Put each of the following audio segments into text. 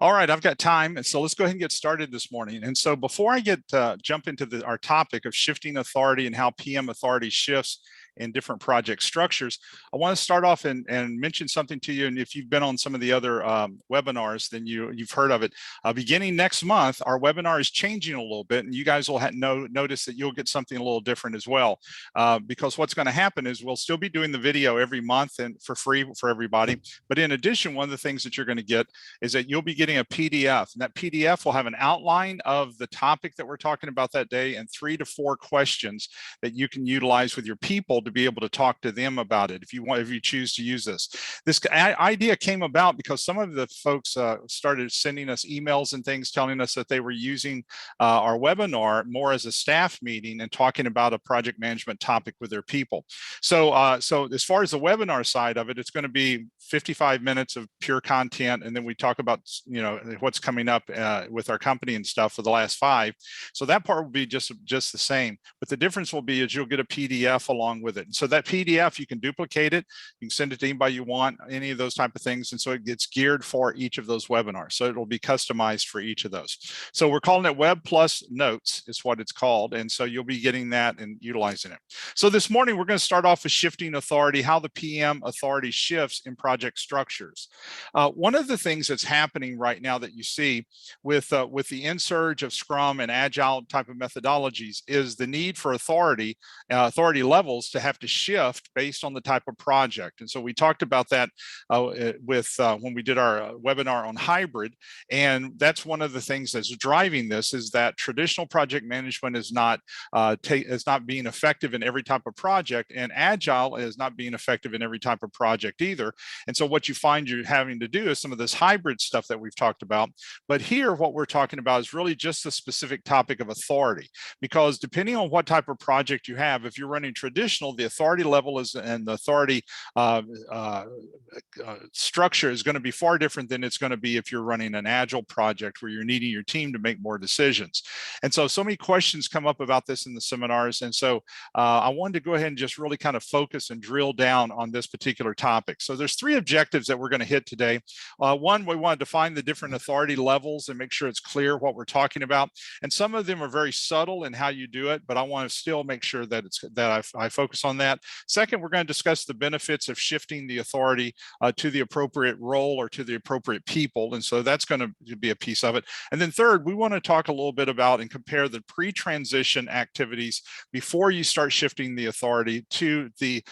All right, I've got time, and so let's go ahead and get started this morning. And so before I jump into our topic of shifting authority and how PM authority shifts in different project structures, I want to start off and mention something to you. And if you've been on some of the other webinars, then you've heard of it. Beginning next month, our webinar is changing a little bit, and you guys will notice that you'll get something a little different as well. Because what's going to happen is we'll still be doing the video every month and for free for everybody. But in addition, one of the things that you're going to get is that you'll be getting a PDF, and that PDF will have an outline of the topic that we're talking about that day and 3 to 4 questions that you can utilize with your people to be able to talk to them about it if you choose to use this. This idea came about because some of the folks started sending us emails and things telling us that they were using our webinar more as a staff meeting and talking about a project management topic with their people. So, so as far as the webinar side of it, it's going to be 55 minutes of pure content, and then we talk about what's coming up with our company and stuff for the last 5. So that part will be just the same, but the difference will be is you'll get a PDF along with it. And so that PDF, you can duplicate it, you can send it to anybody you want, any of those type of things, and so it gets geared for each of those webinars, so it will be customized for each of those. So we're calling it Web Plus Notes is what it's called, and so you'll be getting that and utilizing it. So this morning we're going to start off with shifting authority, how the PM authority shifts in project structures. One of the things that's happening right now that you see with the insurge of Scrum and Agile type of methodologies is the need for authority levels to have to shift based on the type of project. And so we talked about that when we did our webinar on hybrid, and that's one of the things that's driving this is that traditional project management is not being effective in every type of project, and Agile is not being effective in every type of project either. And so what you find you're having to do is some of this hybrid stuff that we've talked about. But here, what we're talking about is really just the specific topic of authority, because depending on what type of project you have, if you're running traditional, the authority level and the authority structure is going to be far different than it's going to be if you're running an Agile project where you're needing your team to make more decisions. And so many questions come up about this in the seminars. And so I wanted to go ahead and just really kind of focus and drill down on this particular topic. So there's 3 objectives that we're going to hit today. One, we want to define the different authority levels and make sure it's clear what we're talking about. And some of them are very subtle in how you do it, but I want to still make sure that I focus on that. Second, we're going to discuss the benefits of shifting the authority to the appropriate role or to the appropriate people. And so that's going to be a piece of it. And then third, we want to talk a little bit about and compare the pre-transition activities before you start shifting the authority to the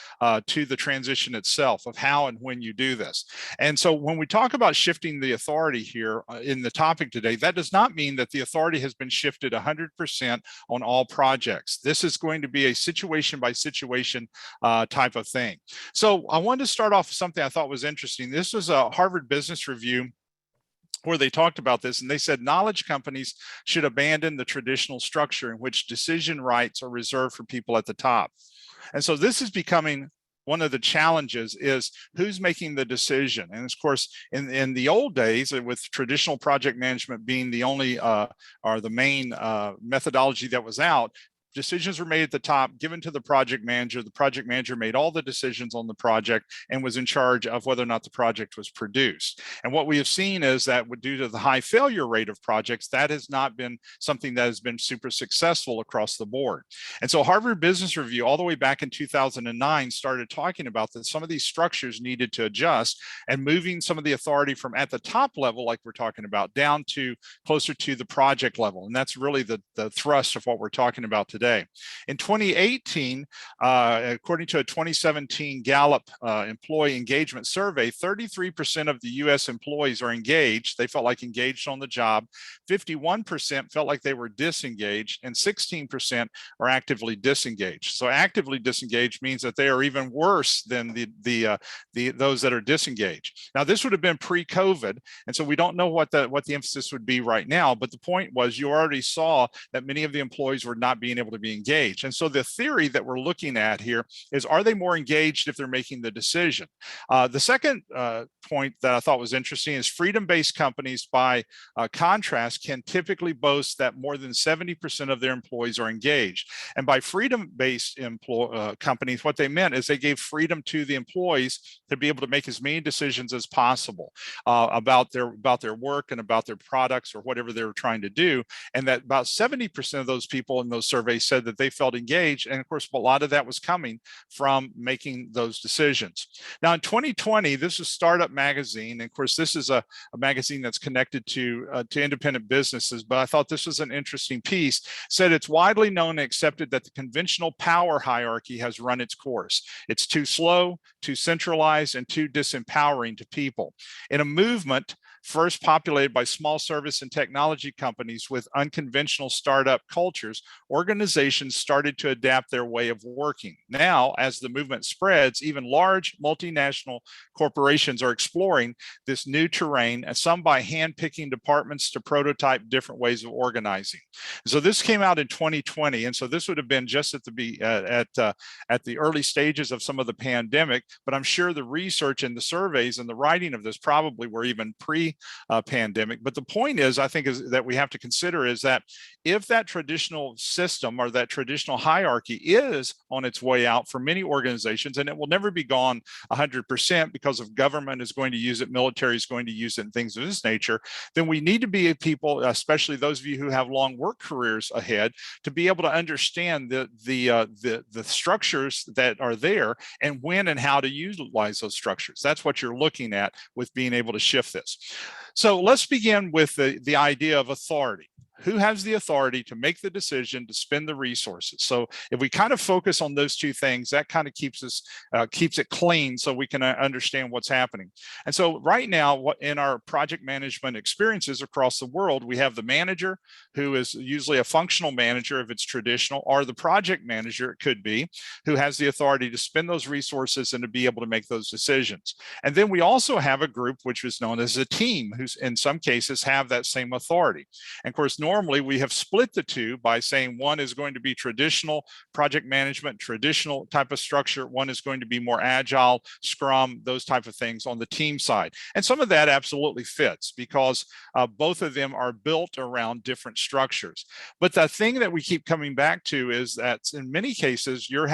transition itself of how and when you do this. And so when we talk about shifting the authority here in the topic today, that does not mean that the authority has been shifted 100% on all projects. This is going to be a situation by situation type of thing. So I wanted to start off with something I thought was interesting. This was a Harvard Business Review where they talked about this, and they said knowledge companies should abandon the traditional structure in which decision rights are reserved for people at the top. And so this is becoming one of the challenges is who's making the decision. And of course, in the old days, with traditional project management being the only or the main methodology that was out, decisions were made at the top, given to the project manager. The project manager made all the decisions on the project and was in charge of whether or not the project was produced. And what we have seen is that due to the high failure rate of projects, that has not been something that has been super successful across the board. And so Harvard Business Review, all the way back in 2009, started talking about that some of these structures needed to adjust and moving some of the authority from at the top level, like we're talking about, down to closer to the project level. And that's really the thrust of what we're talking about today. In 2018, according to a 2017 Gallup employee engagement survey, 33% of the U.S. employees are engaged. They felt like engaged on the job. 51% felt like they were disengaged, and 16% are actively disengaged. So actively disengaged means that they are even worse than those that are disengaged. Now, this would have been pre-COVID, and so we don't know what the emphasis would be right now. But the point was, you already saw that many of the employees were not being able able to be engaged. And so the theory that we're looking at here is, are they more engaged if they're making the decision? The second point that I thought was interesting is freedom-based companies, by contrast, can typically boast that more than 70% of their employees are engaged. And by freedom-based companies, what they meant is they gave freedom to the employees to be able to make as many decisions as possible about their work and about their products or whatever they were trying to do. And that about 70% of those people in those surveys said that they felt engaged. And of course, a lot of that was coming from making those decisions. Now, in 2020, this is Startup Magazine. And of course, this is a magazine that's connected to independent businesses. But I thought this was an interesting piece. Said it's widely known and accepted that the conventional power hierarchy has run its course. It's too slow, too centralized, and too disempowering to people. In a movement first populated by small service and technology companies with unconventional startup cultures, organizations started to adapt their way of working. Now, as the movement spreads, even large multinational corporations are exploring this new terrain, and some by hand-picking departments to prototype different ways of organizing. So this came out in 2020, and so this would have been just at the early stages of some of the pandemic, but I'm sure the research and the surveys and the writing of this probably were even pre-pandemic. But the point is, I think, is that we have to consider is that if that traditional system or that traditional hierarchy is on its way out for many organizations, and it will never be gone 100% because of government is going to use it, military is going to use it, and things of this nature, then we need to be people, especially those of you who have long work careers ahead, to be able to understand the structures that are there and when and how to utilize those structures. That's what you're looking at with being able to shift this. So let's begin with the idea of authority. Who has the authority to make the decision to spend the resources? So if we kind of focus on those two things, that kind of keeps it clean so we can understand what's happening. And so right now, in our project management experiences across the world, we have the manager, who is usually a functional manager if it's traditional, or the project manager, it could be, who has the authority to spend those resources and to be able to make those decisions. And then we also have a group which is known as a team, who's in some cases have that same authority. And of course, normally we have split the two by saying one is going to be traditional project management, traditional type of structure. One is going to be more agile, Scrum, those type of things on the team side. And some of that absolutely fits because both of them are built around different structures. But the thing that we keep coming back to is that in many cases, you're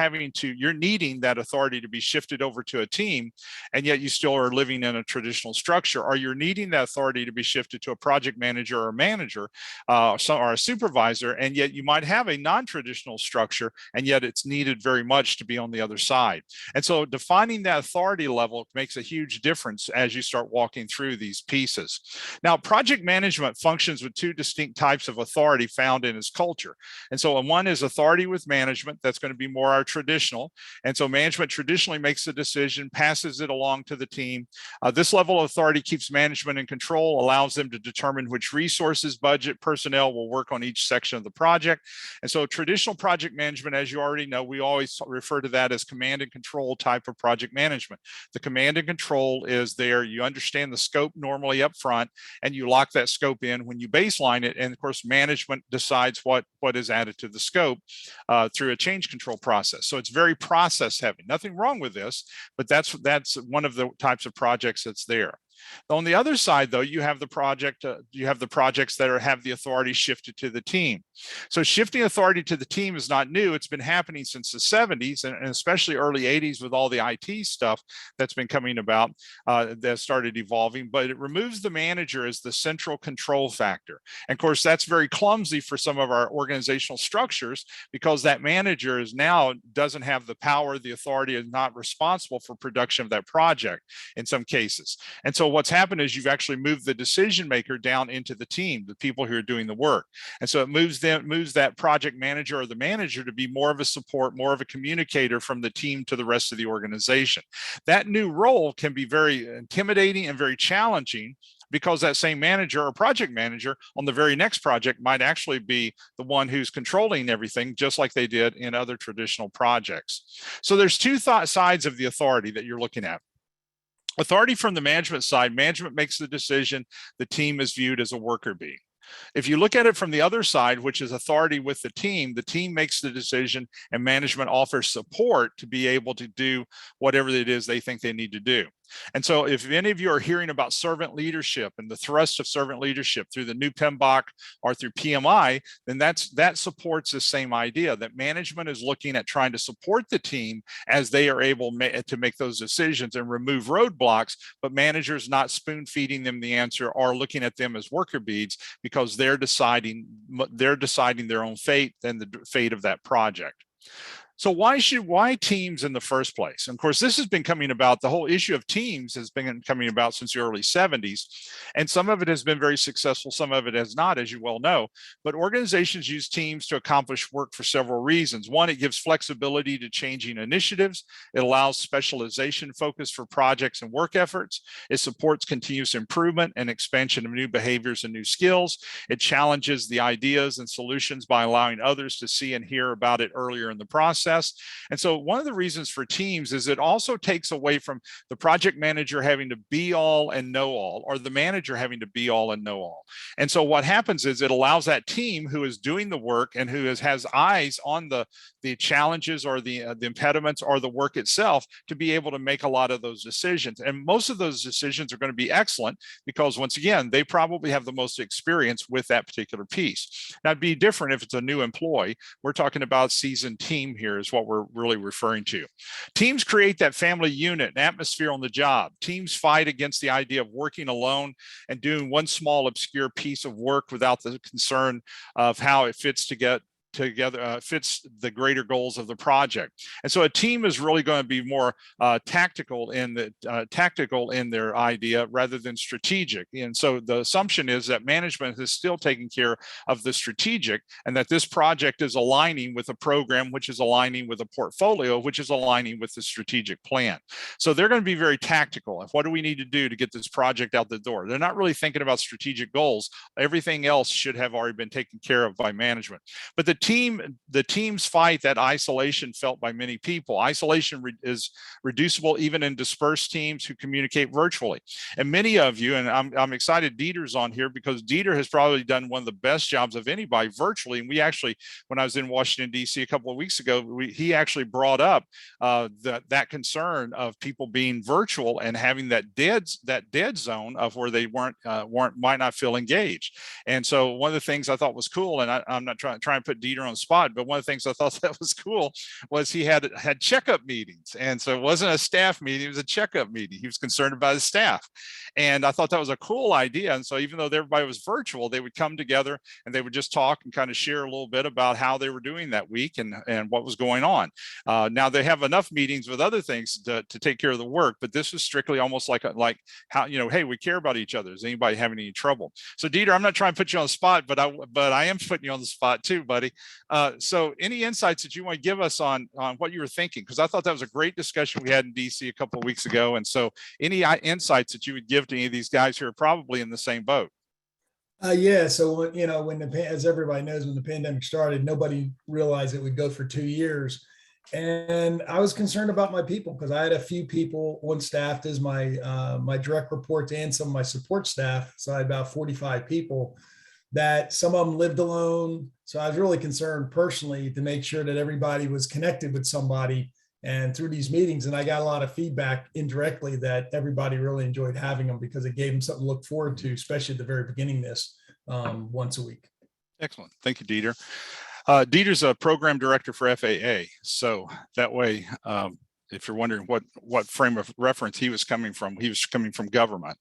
needing that authority to be shifted over to a team, and yet you still are living in a traditional structure, or you're needing that authority to be shifted to a project manager or a manager, or a supervisor, and yet you might have a non-traditional structure, and yet it's needed very much to be on the other side. And so defining that authority level makes a huge difference as you start walking through these pieces. Now, project management functions with two distinct types of authority found in its culture. And so one is authority with management. That's going to be more our traditional. And so management traditionally makes the decision, passes it along to the team. This level of authority keeps management in control, allows them to determine which resources, budget, personnel will work on each section of the project. And so traditional project management, as you already know, we always refer to that as command and control type of project management. The command and control is there. You understand the scope normally up front, and you lock that scope in when you baseline it. And of course, management decides what is added to the scope through a change control process. So it's very process heavy. Nothing wrong with this, but that's one of the types of projects that's there. On the other side, though, you have the projects that have the authority shifted to the team. So shifting authority to the team is not new. It's been happening since the 70s and especially early 80s with all the IT stuff that's been coming about that started evolving, but it removes the manager as the central control factor. And of course, that's very clumsy for some of our organizational structures because that manager is now doesn't have the power, the authority, is not responsible for production of that project in some cases. And so what's happened is you've actually moved the decision maker down into the team, the people who are doing the work. And so it moves that project manager or the manager to be more of a support, more of a communicator from the team to the rest of the organization. That new role can be very intimidating and very challenging because that same manager or project manager on the very next project might actually be the one who's controlling everything, just like they did in other traditional projects. So there's two sides of the authority that you're looking at. Authority from the management side, management makes the decision, the team is viewed as a worker bee. If you look at it from the other side, which is authority with the team makes the decision and management offers support to be able to do whatever it is they think they need to do. And so if any of you are hearing about servant leadership and the thrust of servant leadership through the new PMBOK or through PMI, then that supports the same idea that management is looking at trying to support the team as they are able to make those decisions and remove roadblocks, but managers not spoon feeding them the answer or looking at them as worker bees because they're deciding their own fate and the fate of that project. So why teams in the first place? And of course, this has been coming about, the whole issue of teams has been coming about since the early 70s. And some of it has been very successful, some of it has not, as you well know. But organizations use teams to accomplish work for several reasons. One, it gives flexibility to changing initiatives. It allows specialization focus for projects and work efforts. It supports continuous improvement and expansion of new behaviors and new skills. It challenges the ideas and solutions by allowing others to see and hear about it earlier in the process. And so one of the reasons for teams is it also takes away from the project manager having to be all and know all, or the manager having to be all and know all. And so what happens is it allows that team who is doing the work and who has eyes on the challenges or the impediments or the work itself to be able to make a lot of those decisions. And most of those decisions are going to be excellent because, once again, they probably have the most experience with that particular piece. Now, it'd be different if it's a new employee. We're talking about seasoned team here is what we're really referring to. Teams create that family unit and atmosphere on the job. Teams fight against the idea of working alone and doing one small obscure piece of work without the concern of how it fits fits the greater goals of the project. And so a team is really going to be more tactical in their idea rather than strategic. And so the assumption is that management is still taking care of the strategic, and that this project is aligning with a program, which is aligning with a portfolio, which is aligning with the strategic plan. So they're going to be very tactical. And what do we need to do to get this project out the door? They're not really thinking about strategic goals. Everything else should have already been taken care of by management. But the teams fight that isolation felt by many people. Isolation is reducible even in dispersed teams who communicate virtually. And many of you, and I'm excited Dieter's on here because Dieter has probably done one of the best jobs of anybody virtually. And we actually, when I was in Washington, D.C. a couple of weeks ago, he actually brought up that concern of people being virtual and having that dead zone of where they might not feel engaged. And so one of the things I thought was cool, and I'm not trying to put Dieter on the spot, but one of the things I thought that was cool was he had checkup meetings. And so it wasn't a staff meeting, it was a checkup meeting. He was concerned about his staff. And I thought that was a cool idea. And so even though everybody was virtual, they would come together and they would just talk and kind of share a little bit about how they were doing that week and what was going on. Now they have enough meetings with other things to take care of the work, but this was strictly almost like how, hey, we care about each other. Is anybody having any trouble? So Dieter, I'm not trying to put you on the spot, but I am putting you on the spot too, buddy. So any insights that you want to give us on what you were thinking? Because I thought that was a great discussion we had in DC a couple of weeks ago. And so any insights that you would give to any of these guys who are probably in the same boat? Yeah. So, as everybody knows, when the pandemic started, nobody realized it would go for 2 years. And I was concerned about my people because I had a few people on staff as my direct reports and some of my support staff. So I had about 45 people that some of them lived alone. So I was really concerned personally to make sure that everybody was connected with somebody and through these meetings. And I got a lot of feedback indirectly that everybody really enjoyed having them because it gave them something to look forward to, especially at the very beginning of this, once a week. Excellent. Thank you, Dieter. Dieter's a program director for FAA. So that way, if you're wondering what frame of reference he was coming from government.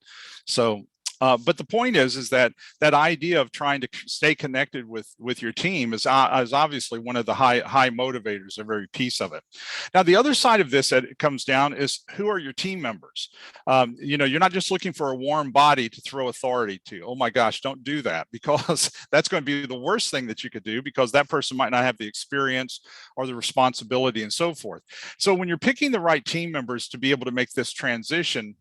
So but the point is that idea of trying to stay connected with your team is obviously one of the high motivators, a very piece of it. Now, the other side of this that it comes down is who are your team members? You're not just looking for a warm body to throw authority to. Oh my gosh, don't do that, because that's going to be the worst thing that you could do, because that person might not have the experience or the responsibility and so forth. So when you're picking the right team members to be able to make this transition,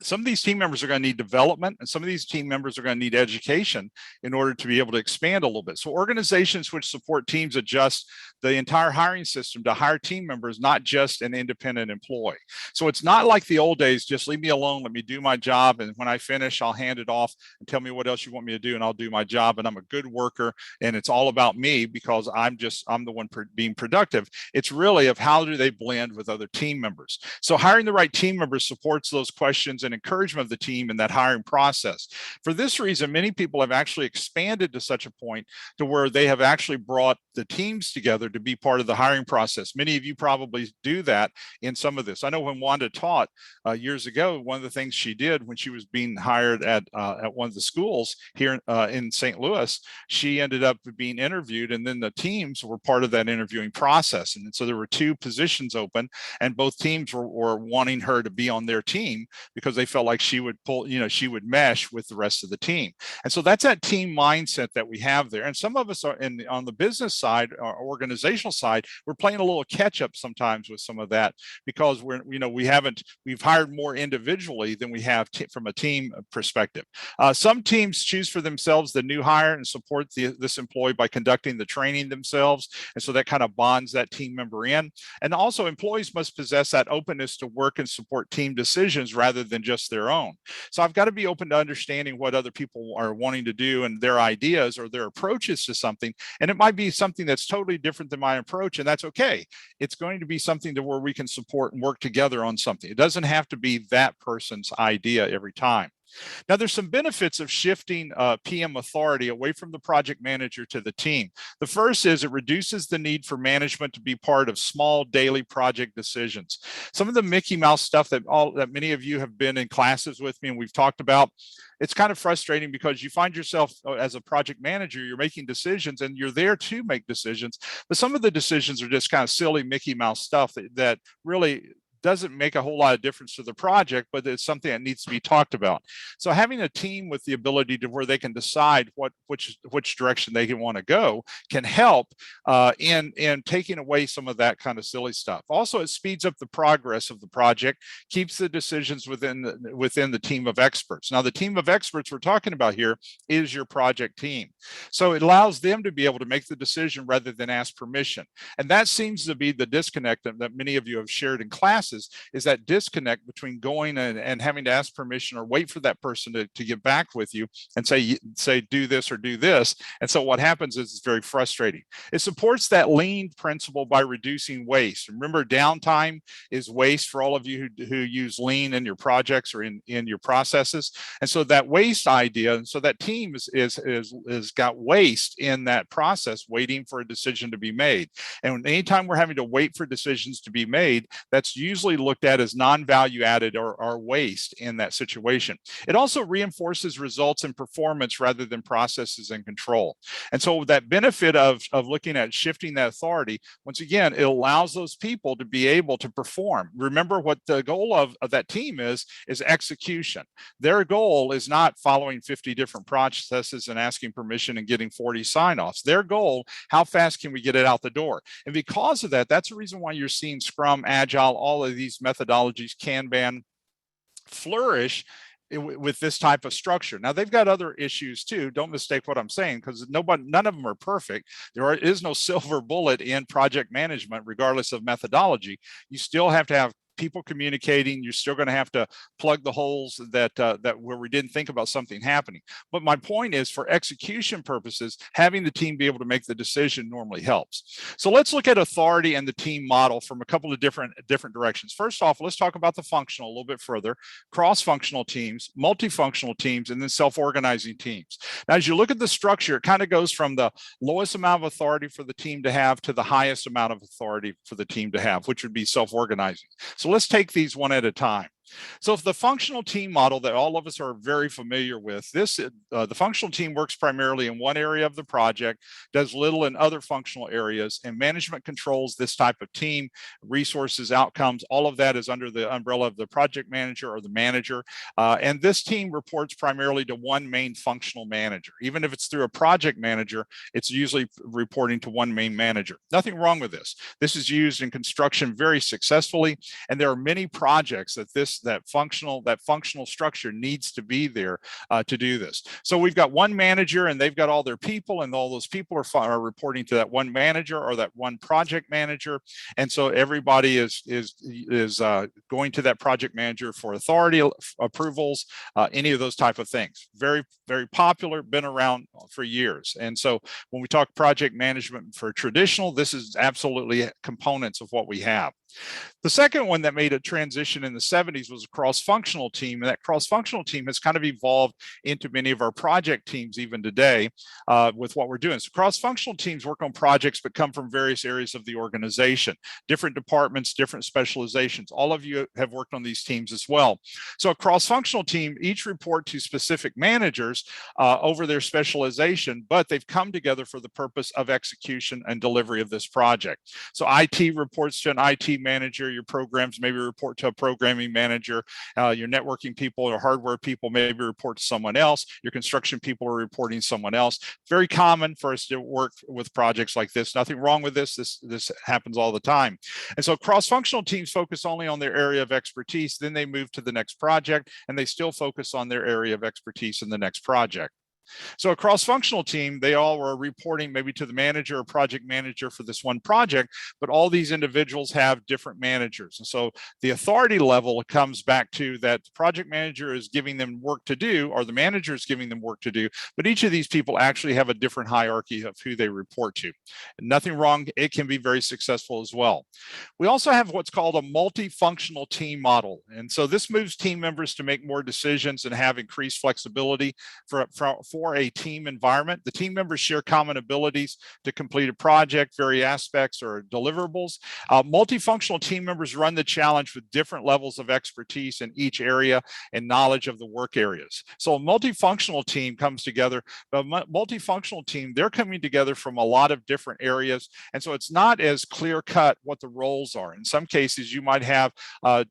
some of these team members are going to need development, and some of these team members are going to need education in order to be able to expand a little bit. So organizations which support teams adjust the entire hiring system to hire team members, not just an independent employee. So it's not like the old days, just leave me alone, let me do my job, and when I finish, I'll hand it off and tell me what else you want me to do, and I'll do my job, and I'm a good worker, and it's all about me because I'm the one being productive. It's really of how do they blend with other team members. So hiring the right team members supports those questions and encouragement of the team in that hiring process. For this reason, many people have actually expanded to such a point to where they have actually brought the teams together to be part of the hiring process. Many of you probably do that in some of this. I know when Wanda taught years ago, one of the things she did when she was being hired at one of the schools here in St. Louis, she ended up being interviewed, and then the teams were part of that interviewing process. And so there were 2 positions open, and both teams were wanting her to be on their team because they felt like she would pull, she would mesh with the rest of the team. And so that's that team mindset that we have there. And some of us are on the business side or organizational side, we're playing a little catch up sometimes with some of that because we've hired more individually than we have from a team perspective. Some teams choose for themselves the new hire and support this employee by conducting the training themselves. And so that kind of bonds that team member in. And also employees must possess that openness to work and support team decisions rather than just their own. So I've got to be open to understanding what other people are wanting to do and their ideas or their approaches to something. And it might be something that's totally different than my approach, and that's okay. It's going to be something to where we can support and work together on something. It doesn't have to be that person's idea every time. Now, there's some benefits of shifting PM authority away from the project manager to the team. The first is it reduces the need for management to be part of small daily project decisions. Some of the Mickey Mouse stuff that many of you have been in classes with me and we've talked about, it's kind of frustrating because you find yourself as a project manager, you're making decisions and you're there to make decisions, but some of the decisions are just kind of silly Mickey Mouse stuff that really doesn't make a whole lot of difference to the project, but it's something that needs to be talked about. So having a team with the ability to where they can decide which direction they want to go can help in taking away some of that kind of silly stuff. Also, it speeds up the progress of the project, keeps the decisions within the team of experts. Now, the team of experts we're talking about here is your project team. So it allows them to be able to make the decision rather than ask permission. And that seems to be the disconnect that many of you have shared in classes, is that disconnect between going and having to ask permission or wait for that person to get back with you and say do this or do this. And so what happens is it's very frustrating. It supports that lean principle by reducing waste. Remember, downtime is waste for all of you who use lean in your projects or in your processes. And so that waste idea, and so that team is got waste in that process, waiting for a decision to be made. And anytime we're having to wait for decisions to be made, that's usually looked at as non-value added or waste in that situation. It also reinforces results and performance rather than processes and control. And so that benefit of looking at shifting that authority, once again, it allows those people to be able to perform. Remember what the goal of that team is execution. Their goal is not following 50 different processes and asking permission and getting 40 sign-offs. Their goal, how fast can we get it out the door? And because of that, that's the reason why you're seeing Scrum, Agile, all of these methodologies, Kanban, flourish with this type of structure. Now, they've got other issues too. Don't mistake what I'm saying, because none of them are perfect. There is no silver bullet in project management, regardless of methodology. You still have to have people communicating. You're still going to have to plug the holes that where we didn't think about something happening. But my point is, for execution purposes, having the team be able to make the decision normally helps. So let's look at authority and the team model from a couple of different directions. First off, let's talk about the functional a little bit further: cross-functional teams, multifunctional teams, and then self-organizing teams. Now, as you look at the structure, it kind of goes from the lowest amount of authority for the team to have to the highest amount of authority for the team to have, which would be self-organizing. So let's take these one at a time. So if the functional team model that all of us are very familiar with, the functional team works primarily in one area of the project, does little in other functional areas, and management controls this type of team, resources, outcomes. All of that is under the umbrella of the project manager or the manager. And this team reports primarily to one main functional manager. Even if it's through a project manager, it's usually reporting to one main manager. Nothing wrong with this. This is used in construction very successfully, and there are many projects that this that functional structure needs to be there to do this. So we've got one manager, and they've got all their people, and all those people are reporting to that one manager or that one project manager. And so everybody is going to that project manager for authority approvals, any of those type of things. Very, very popular, been around for years. And so when we talk project management for traditional, this is absolutely components of what we have. The second one that made a transition in the 70s was a cross-functional team, and that cross-functional team has kind of evolved into many of our project teams even today with what we're doing. So cross-functional teams work on projects but come from various areas of the organization, different departments, different specializations. All of you have worked on these teams as well. So a cross-functional team each report to specific managers over their specialization, but they've come together for the purpose of execution and delivery of this project. So IT reports to an IT manager, your programs maybe report to a programming manager, your networking people or hardware people maybe report to someone else, your construction people are reporting to someone else. Very common for us to work with projects like this. Nothing wrong with this. This happens all the time. And so cross-functional teams focus only on their area of expertise, then they move to the next project, and they still focus on their area of expertise in the next project. So a cross-functional team, they all were reporting maybe to the manager or project manager for this one project, but all these individuals have different managers. And so the authority level comes back to that the project manager is giving them work to do, or the manager is giving them work to do, but each of these people actually have a different hierarchy of who they report to. Nothing wrong, it can be very successful as well. We also have what's called a multifunctional team model. And so this moves team members to make more decisions and have increased flexibility for a team environment. The team members share common abilities to complete a project, various aspects or deliverables. Multifunctional team members run the challenge with different levels of expertise in each area and knowledge of the work areas. So a multifunctional team comes together, but a multifunctional team, they're coming together from a lot of different areas. And so it's not as clear cut what the roles are. In some cases, you might have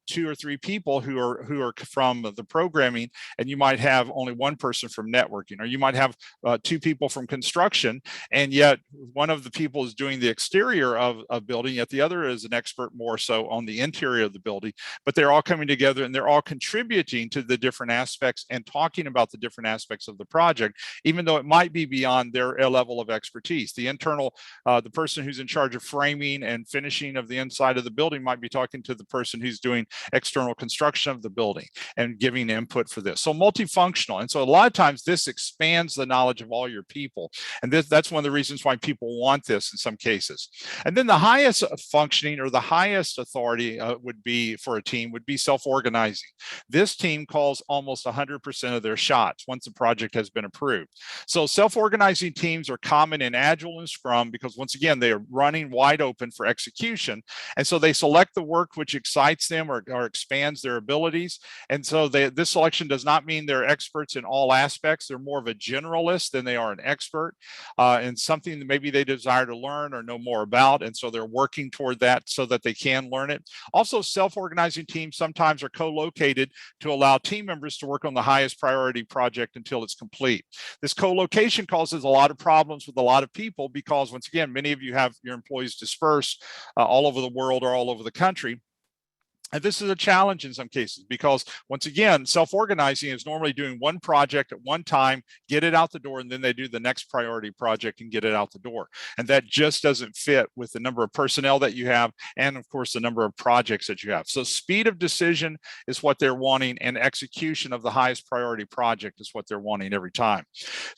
2 or 3 people who are from the programming, and you might have only one person from networking, or you might have 2 people from construction, and yet one of the people is doing the exterior of building, yet the other is an expert more so on the interior of the building. But they're all coming together and they're all contributing to the different aspects and talking about the different aspects of the project, even though it might be beyond their level of expertise. The internal, the person who's in charge of framing and finishing of the inside of the building might be talking to the person who's doing external construction of the building and giving input for this. So multifunctional. And so a lot of times this expands the knowledge of all your people. And that's one of the reasons why people want this in some cases. And then the highest functioning or the highest authority would be for a team would be self-organizing. This team calls almost 100% of their shots once the project has been approved. So self-organizing teams are common in Agile and Scrum because once again, they are running wide open for execution. And so they select the work which excites them or expands their abilities. And so this selection does not mean they're experts in all aspects. They're more of a generalist than they are an expert in something that maybe they desire to learn or know more about. And so they're working toward that so that they can learn it. Also, self-organizing teams sometimes are co-located to allow team members to work on the highest priority project until it's complete. This co-location causes a lot of problems with a lot of people because once again, many of you have your employees dispersed all over the world or all over the country. And this is a challenge in some cases because once again, self-organizing is normally doing one project at one time, get it out the door, and then they do the next priority project and get it out the door. And that just doesn't fit with the number of personnel that you have and of course the number of projects that you have. So speed of decision is what they're wanting and execution of the highest priority project is what they're wanting every time.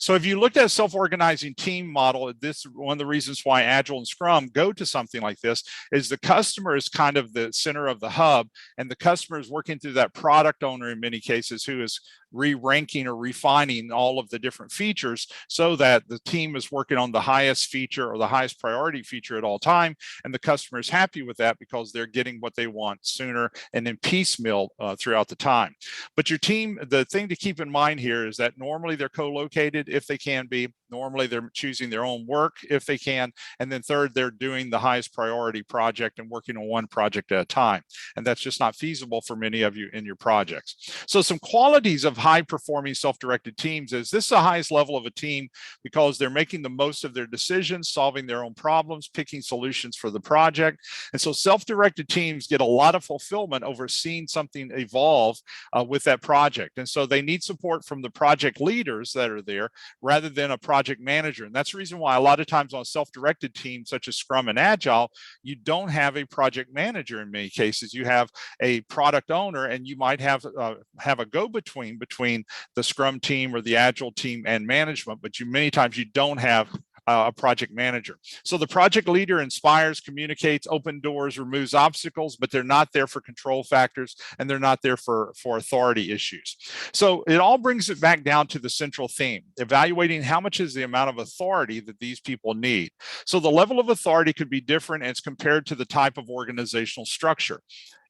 So if you looked at a self-organizing team model, this is one of the reasons why Agile and Scrum go to something like this is the customer is kind of the center of the hub. And the customer is working through that product owner in many cases who is re-ranking or refining all of the different features so that the team is working on the highest feature or the highest priority feature at all time. And the customer is happy with that because they're getting what they want sooner and in piecemeal throughout the time. But your team, the thing to keep in mind here is that normally they're co-located if they can be. Normally they're choosing their own work if they can. And then third, they're doing the highest priority project and working on one project at a time. And that's just not feasible for many of you in your projects. So some qualities of high performing self-directed teams is this is the highest level of a team because they're making the most of their decisions, solving their own problems, picking solutions for the project. And so self-directed teams get a lot of fulfillment over seeing something evolve with that project. And so they need support from the project leaders that are there rather than a project manager. And that's the reason why a lot of times on self-directed teams such as Scrum and Agile, you don't have a project manager in many cases. You have a product owner, and you might have a go-between between the Scrum team or the Agile team and management, but many times you don't have a project manager. So the project leader inspires, communicates, open doors, removes obstacles, but they're not there for control factors, and they're not there for authority issues. So it all brings it back down to the central theme, evaluating how much is the amount of authority that these people need. So the level of authority could be different, and it's compared to the type of organizational structure.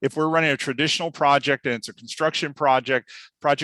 If we're running a traditional project and it's a construction project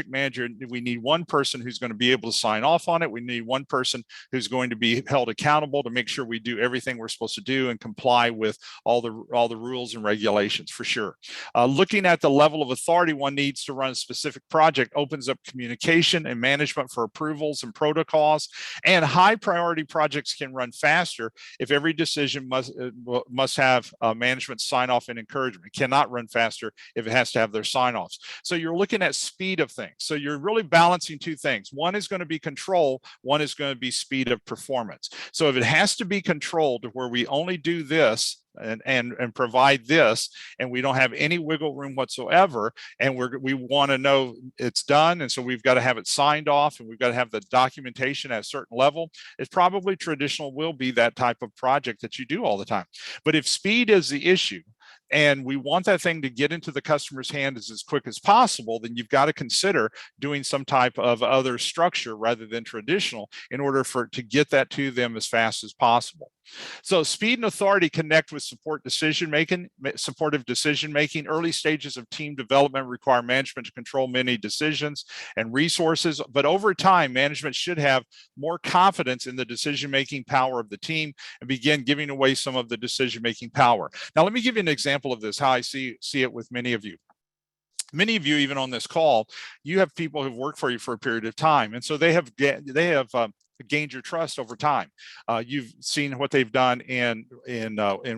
manager, we need one person who's going to be able to sign off on it. We need one person who's going to be held accountable to make sure we do everything we're supposed to do and comply with all the rules and regulations, for sure. Looking at the level of authority one needs to run a specific project opens up communication and management for approvals and protocols. And high priority projects can run faster if every decision must have management sign off and encouragement. It cannot run faster if it has to have their sign-offs. So you're looking at speed of things. So you're really balancing two things. One is going to be control, one is going to be speed of performance. So if it has to be controlled to where we only do this and provide this, and we don't have any wiggle room whatsoever, and we want to know it's done, and so we've got to have it signed off, and we've got to have the documentation at a certain level, it's probably traditional will be that type of project that you do all the time. But if speed is the issue, and we want that thing to get into the customer's hands as quick as possible, then you've got to consider doing some type of other structure rather than traditional in order to get that to them as fast as possible. So speed and authority connect with supportive decision making. Early stages of team development require management to control many decisions and resources, but over time, management should have more confidence in the decision-making power of the team and begin giving away some of the decision-making power. Now, let me give you an example of this, how I see it with many of you. Many of you, even on this call, you have people who've worked for you for a period of time, and so they have gained your trust over time. You've seen what they've done in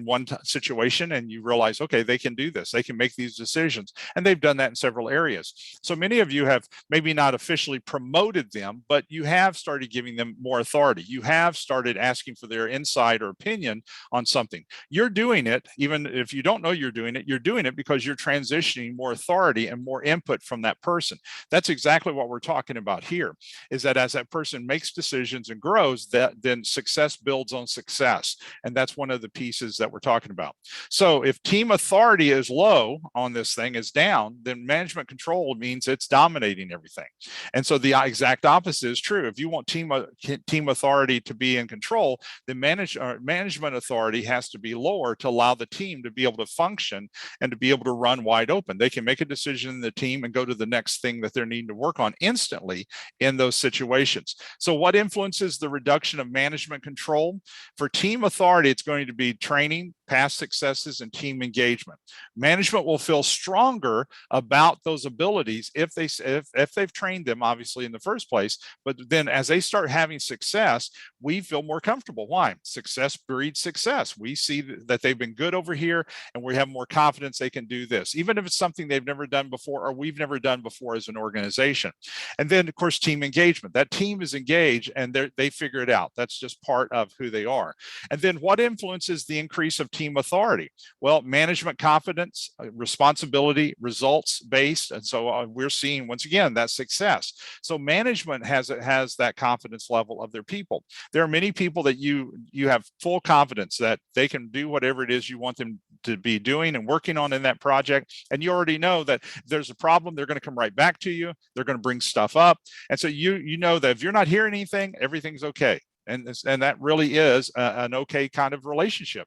one situation, and you realize, okay, they can do this. They can make these decisions, and they've done that in several areas. So many of you have maybe not officially promoted them, but you have started giving them more authority. You have started asking for their insight or opinion on something. You're doing it, even if you don't know you're doing it because you're transitioning more authority and more input from that person. That's exactly what we're talking about here, is that as that person makes decisions and grows, that then success builds on success. And that's one of the pieces that we're talking about. So if team authority is low on this thing, is down, then management control means it's dominating everything. And so the exact opposite is true. If you want team authority to be in control, then management authority has to be lower to allow the team to be able to function and to be able to run wide open. They can make a decision in the team and go to the next thing that they're needing to work on instantly in those situations. So what influences the reduction of management control? For team authority, it's going to be training, past successes, and team engagement. Management will feel stronger about those abilities if they've trained them, obviously, in the first place. But then as they start having success, we feel more comfortable. Why? Success breeds success. We see that they've been good over here, and we have more confidence they can do this, even if it's something they've never done before or we've never done before as an organization. And then, of course, team engagement. That team is engaged, and they figure it out. That's just part of who they are. And then what influences the increase of team authority? Well, management confidence, responsibility, results based. And so we're seeing, once again, that success. So management has that confidence level of their people. There are many people that you have full confidence that they can do whatever it is you want them to be doing and working on in that project. And you already know that if there's a problem, they're going to come right back to you. They're going to bring stuff up. And so you know that if you're not hearing anything, everything's okay. And that really is an okay kind of relationship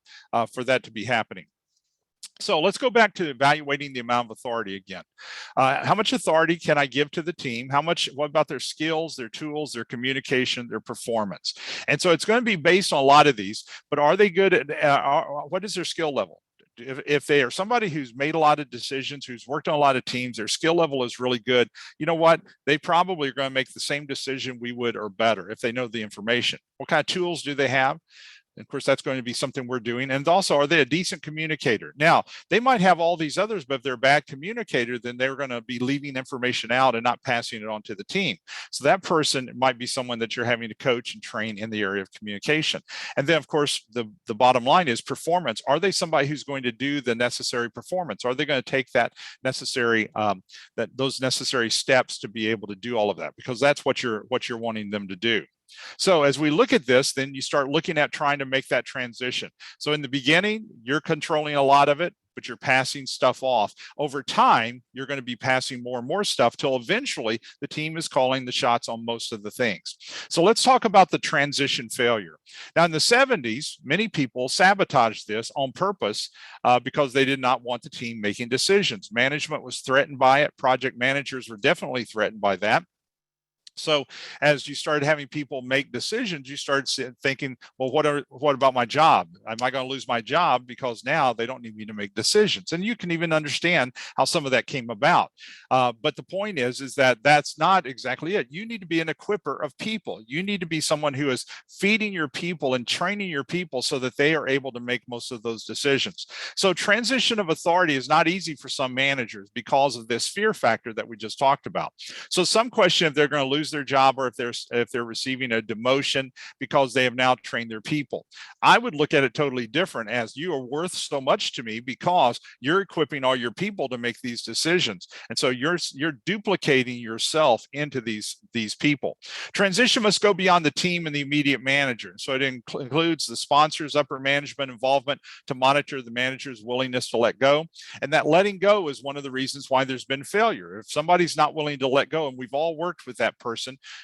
for that to be happening. So let's go back to evaluating the amount of authority again. How much authority can I give to the team? What about their skills, their tools, their communication, their performance? And so it's going to be based on a lot of these, but are they good at, what is their skill level? if they are somebody who's made a lot of decisions, who's worked on a lot of teams, their skill level is really good, you know what? They probably are going to make the same decision we would or better if they know the information. What kind of tools do they have? And of course, that's going to be something we're doing. And also, are they a decent communicator? Now, they might have all these others, but if they're a bad communicator, then they're going to be leaving information out and not passing it on to the team. So that person might be someone that you're having to coach and train in the area of communication. And then, of course, the bottom line is performance. Are they somebody who's going to do the necessary performance? Are they going to take that necessary those necessary steps to be able to do all of that? Because that's what you're wanting them to do. So as we look at this, then you start looking at trying to make that transition. So in the beginning, you're controlling a lot of it, but you're passing stuff off. Over time, you're going to be passing more and more stuff till eventually the team is calling the shots on most of the things. So let's talk about the transition failure. Now in the 70s, many people sabotaged this on purpose because they did not want the team making decisions. Management was threatened by it. Project managers were definitely threatened by that. So as you started having people make decisions, you started thinking, well, what about my job? Am I going to lose my job because now they don't need me to make decisions? And you can even understand how some of that came about. But the point is that that's not exactly it. You need to be an equipper of people. You need to be someone who is feeding your people and training your people so that they are able to make most of those decisions. So transition of authority is not easy for some managers because of this fear factor that we just talked about. So some question if they're going to lose their job or if they're receiving a demotion because they have now trained their people. I would look at it totally different as you are worth so much to me because you're equipping all your people to make these decisions. And so you're duplicating yourself into these people. Transition must go beyond the team and the immediate manager. So it includes the sponsors, upper management involvement to monitor the manager's willingness to let go. And that letting go is one of the reasons why there's been failure. If somebody's not willing to let go, and we've all worked with that person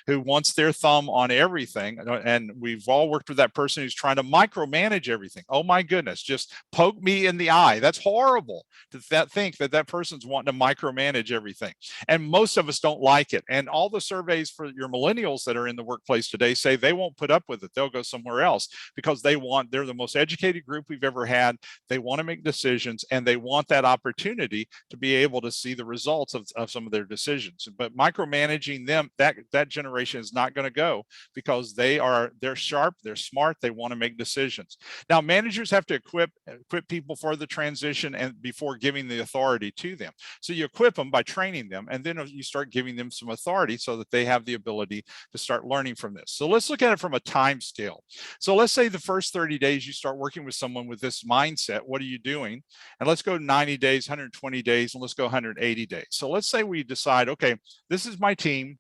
who wants their thumb on everything, and we've all worked with that person who's trying to micromanage everything. Oh my goodness, just poke me in the eye. That's horrible to think that person's wanting to micromanage everything. And most of us don't like it. And all the surveys for your millennials that are in the workplace today say they won't put up with it. They'll go somewhere else because they're the most educated group we've ever had. They want to make decisions and they want that opportunity to be able to see the results of some of their decisions. But micromanaging them, that generation is not going to go because they're sharp, they're smart, they want to make decisions. Now, managers have to equip people for the transition and before giving the authority to them. So you equip them by training them, and then you start giving them some authority so that they have the ability to start learning from this. So let's look at it from a time scale. So let's say the first 30 days you start working with someone with this mindset. What are you doing? And let's go 90 days, 120 days, and let's go 180 days. So let's say we decide, okay, this is my team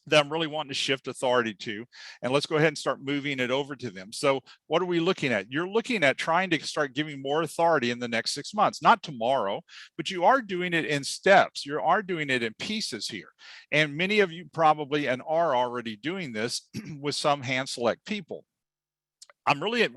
that I'm really wanting to shift authority to, and let's go ahead and start moving it over to them. So what are we looking at? You're looking at trying to start giving more authority in the next 6 months, not tomorrow, but you are doing it in steps. You are doing it in pieces here. And many of you probably and are already doing this with some hand select people. I'm really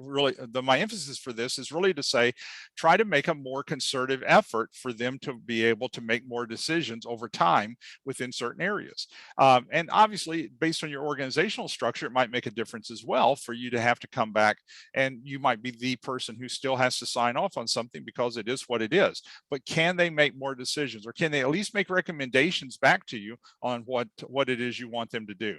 my emphasis for this is really to say, try to make a more concerted effort for them to be able to make more decisions over time within certain areas. And obviously, based on your organizational structure, it might make a difference as well for you to have to come back, and you might be the person who still has to sign off on something because it is what it is. But can they make more decisions, or can they at least make recommendations back to you on what it is you want them to do?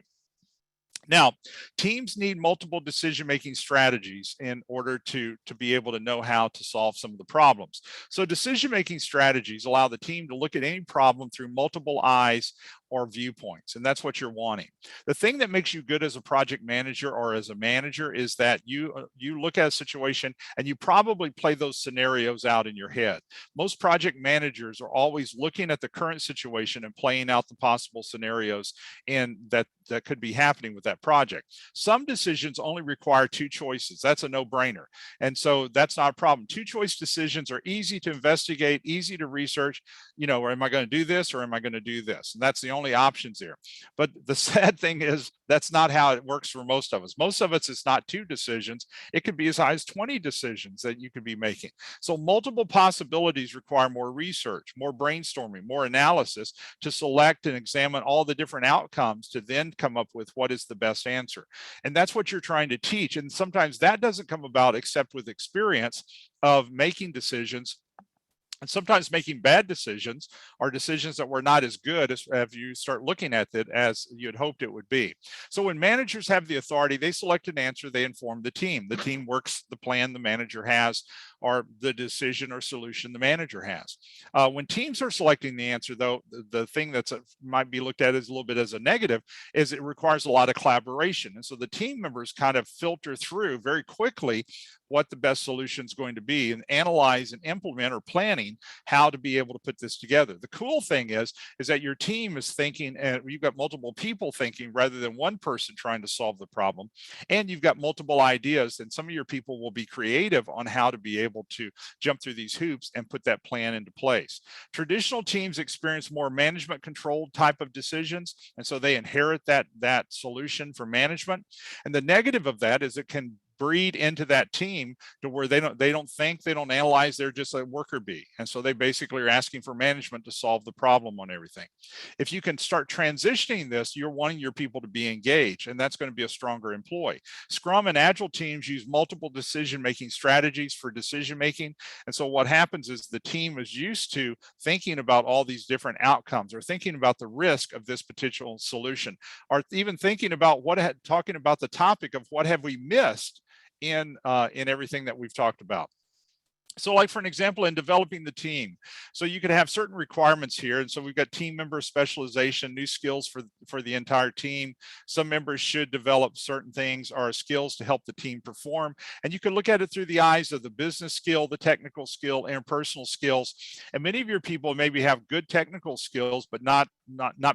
Now, teams need multiple decision-making strategies in order to be able to know how to solve some of the problems. So decision-making strategies allow the team to look at any problem through multiple eyes or viewpoints, and that's what you're wanting. The thing that makes you good as a project manager or as a manager is that you look at a situation and you probably play those scenarios out in your head. Most project managers are always looking at the current situation and playing out the possible scenarios in that could be happening with that project. Some decisions only require two choices. That's a no-brainer. And so that's not a problem. Two-choice decisions are easy to investigate, easy to research, or am I going to do this or am I going to do this? And that's the only options there. But the sad thing is that's not how it works for most of us. Most of us, it's not 2 decisions. It could be as high as 20 decisions that you could be making. So multiple possibilities require more research, more brainstorming, more analysis to select and examine all the different outcomes to then come up with what is the best answer. And that's what you're trying to teach. And sometimes that doesn't come about except with experience of making decisions. And sometimes making bad decisions are decisions that were not as good as if you start looking at it as you'd hoped it would be. So when managers have the authority, they select an answer, they inform the team. The team works the plan the manager has, or the decision or solution the manager has. When teams are selecting the answer, though, the thing that's might be looked at as a little bit as a negative is it requires a lot of collaboration. And so the team members kind of filter through very quickly what the best solution is going to be and analyze and implement or planning how to be able to put this together. The cool thing is that your team is thinking, and you've got multiple people thinking rather than one person trying to solve the problem. And you've got multiple ideas, and some of your people will be creative on how to be able to jump through these hoops and put that plan into place. Traditional teams experience more management controlled type of decisions, and so they inherit that solution for management. And the negative of that is it can breed into that team to where they don't think, they don't analyze, they're just a worker bee. And so they basically are asking for management to solve the problem on everything. If you can start transitioning this, you're wanting your people to be engaged, and that's going to be a stronger employee. Scrum and Agile teams use multiple decision-making strategies for decision-making. And so what happens is the team is used to thinking about all these different outcomes, or thinking about the risk of this potential solution, or even thinking about talking about the topic of what have we missed in everything that we've talked about. So like for an example, in developing the team, so you could have certain requirements here. And so we've got team member specialization, new skills for the entire team. Some members should develop certain things or skills to help the team perform. And you can look at it through the eyes of the business skill, the technical skill, interpersonal skills. And many of your people maybe have good technical skills, but not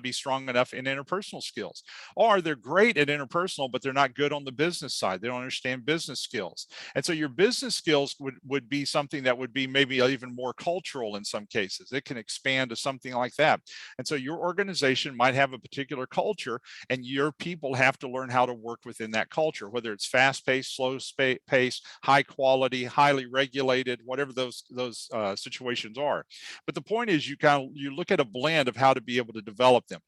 be strong enough in interpersonal skills. Or they're great at interpersonal, but they're not good on the business side. They don't understand business skills. And so your business skills would be something that would be maybe even more cultural in some cases. It can expand to something like that. And so your organization might have a particular culture, and your people have to learn how to work within that culture, whether it's fast-paced, slow-paced, high quality, highly regulated, whatever those situations are. But the point is you look at a blend of how to be able to develop them.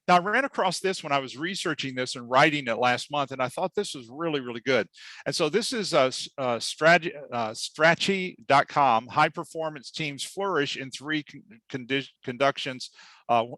Now, I ran across this when I was researching this and writing it last month, and I thought this was really, really good. And so this is Strategy.com. High performance teams flourish in 3 conductions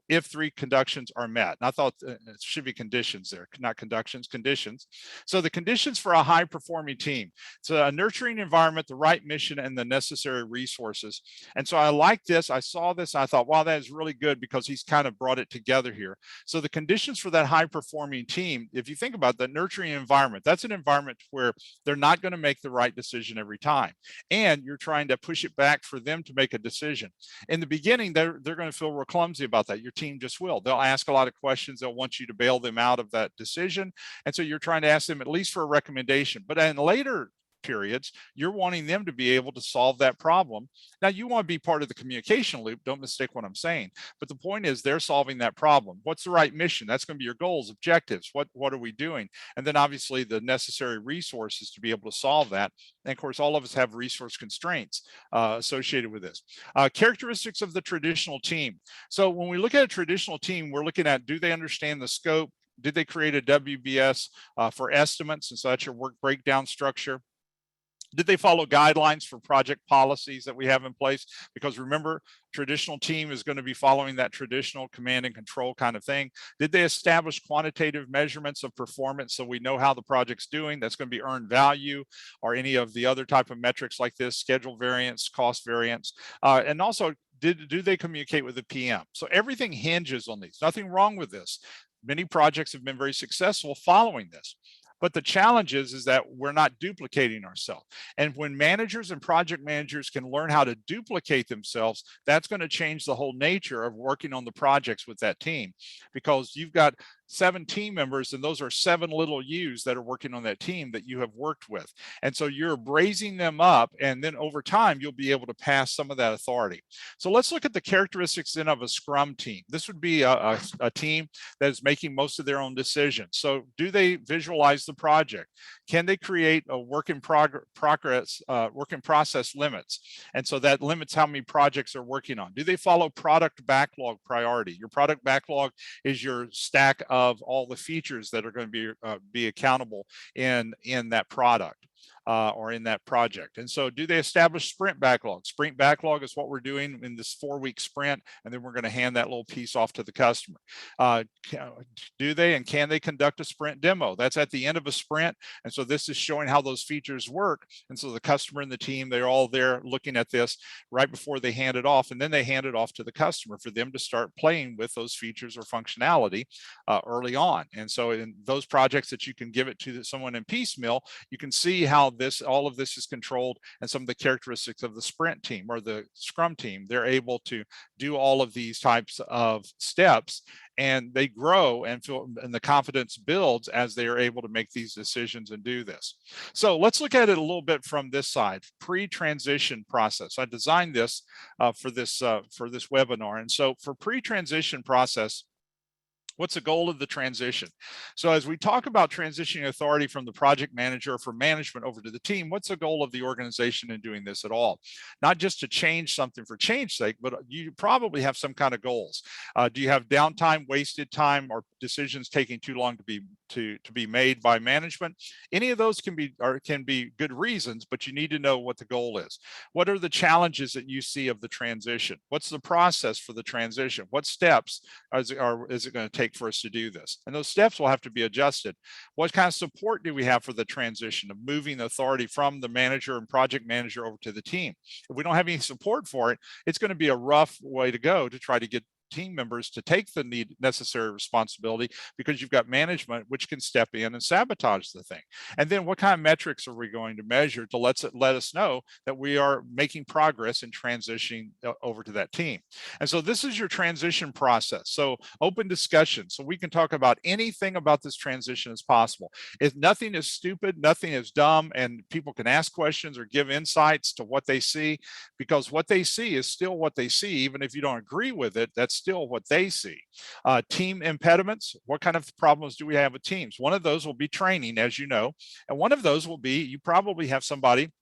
if 3 conductions are met. And I thought it should be conditions there, not conductions, conditions. So the conditions for a high performing team: it's a nurturing environment, the right mission, and the necessary resources. And so I like this. I saw this. I thought, wow, that is really good, because he's kind of brought it together here. So the conditions for that high performing team, if you think about the nurturing environment, that's an environment where they're not going to make the right decision every time. And you're trying to push it back for them to make a decision. In the beginning, they're going to feel real clumsy about that. Your team just will. They'll ask a lot of questions. They'll want you to bail them out of that decision. And so you're trying to ask them at least for a recommendation. But in later periods, you're wanting them to be able to solve that problem. Now, you want to be part of the communication loop. Don't mistake what I'm saying. But the point is they're solving that problem. What's the right mission? That's going to be your goals, objectives. What are we doing? And then obviously the necessary resources to be able to solve that. And of course, all of us have resource constraints associated with this. Characteristics of the traditional team. So when we look at a traditional team, we're looking at, do they understand the scope? Did they create a WBS for estimates and such, a work breakdown structure? Did they follow guidelines for project policies that we have in place? Because remember, traditional team is going to be following that traditional command and control kind of thing. Did they establish quantitative measurements of performance so we know how the project's doing? That's going to be earned value, or any of the other type of metrics like this, schedule variance, cost variance. And also, do they communicate with the PM? So everything hinges on these. Nothing wrong with this. Many projects have been very successful following this. But the challenge is that we're not duplicating ourselves. And when managers and project managers can learn how to duplicate themselves, that's going to change the whole nature of working on the projects with that team, because you've got 7 team members, and those are 7 little U's that are working on that team that you have worked with. And so you're raising them up, and then over time, you'll be able to pass some of that authority. So let's look at the characteristics then of a Scrum team. This would be a team that is making most of their own decisions. So do they visualize the project? Can they create a work in process limits? And so that limits how many projects they're working on. Do they follow product backlog priority? Your product backlog is your stack of all the features that are going to be accountable in that product. Or in that project. And so do they establish sprint backlog? Sprint backlog is what we're doing in this 4-week sprint, and then we're going to hand that little piece off to the customer. Do they and can they conduct a sprint demo? That's at the end of a sprint. And so this is showing how those features work. And so the customer and the team, they're all there looking at this right before they hand it off. And then they hand it off to the customer for them to start playing with those features or functionality early on. And so in those projects that you can give it to someone in piecemeal, you can see how all of this is controlled, and some of the characteristics of the sprint team or the Scrum team. They're able to do all of these types of steps, and they grow and the confidence builds as they are able to make these decisions and do this. So let's look at it a little bit from this side, pre-transition process. I designed this for this webinar. And so for pre-transition process, what's the goal of the transition? So as we talk about transitioning authority from the project manager or from management over to the team, what's the goal of the organization in doing this at all? Not just to change something for change's sake, but you probably have some kind of goals. Do you have downtime, wasted time, or decisions taking too long to be made by management? Any of those can be good reasons, but you need to know what the goal is. What are the challenges that you see of the transition? What's the process for the transition? What steps is it going to take for us to do this? And those steps will have to be adjusted. What kind of support do we have for the transition of moving the authority from the manager and project manager over to the team? If we don't have any support for it, it's going to be a rough way to go to try to get team members to take the necessary responsibility, because you've got management which can step in and sabotage the thing. And then what kind of metrics are we going to measure to let us know that we are making progress in transitioning over to that team? And so this is your transition process. So open discussion. So we can talk about anything about this transition as possible. If nothing is stupid, nothing is dumb, and people can ask questions or give insights to what they see, because what they see is still what they see. Even if you don't agree with it, that's still what they see. Team impediments. What kind of problems do we have with teams? One of those will be training, as you know, and one of those will be you probably have somebody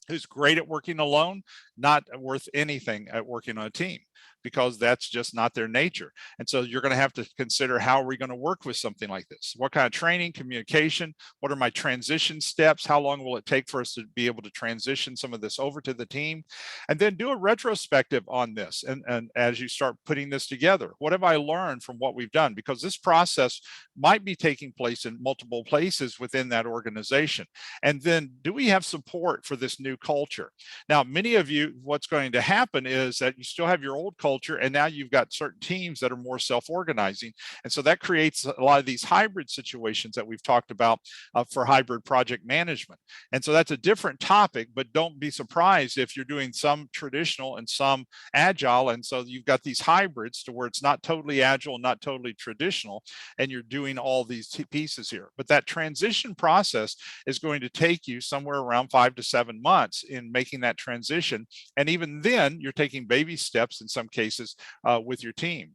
who's great at working alone, not worth anything at working on a team, because that's just not their nature. And so you're going to have to consider, how are we going to work with something like this? What kind of training, communication? What are my transition steps? How long will it take for us to be able to transition some of this over to the team? And then do a retrospective on this. And as you start putting this together, what have I learned from what we've done? Because this process might be taking place in multiple places within that organization. And then, do we have support for this new culture? Now, many of you, what's going to happen is that you still have your old culture, and now you've got certain teams that are more self-organizing. And so that creates a lot of these hybrid situations that we've talked about for hybrid project management. And so that's a different topic, but don't be surprised if you're doing some traditional and some agile. And so you've got these hybrids to where it's not totally agile, not totally traditional, and you're doing all these pieces here. But that transition process is going to take you somewhere around 5 to 7 months in making that transition. And even then, you're taking baby steps in some cases with your team.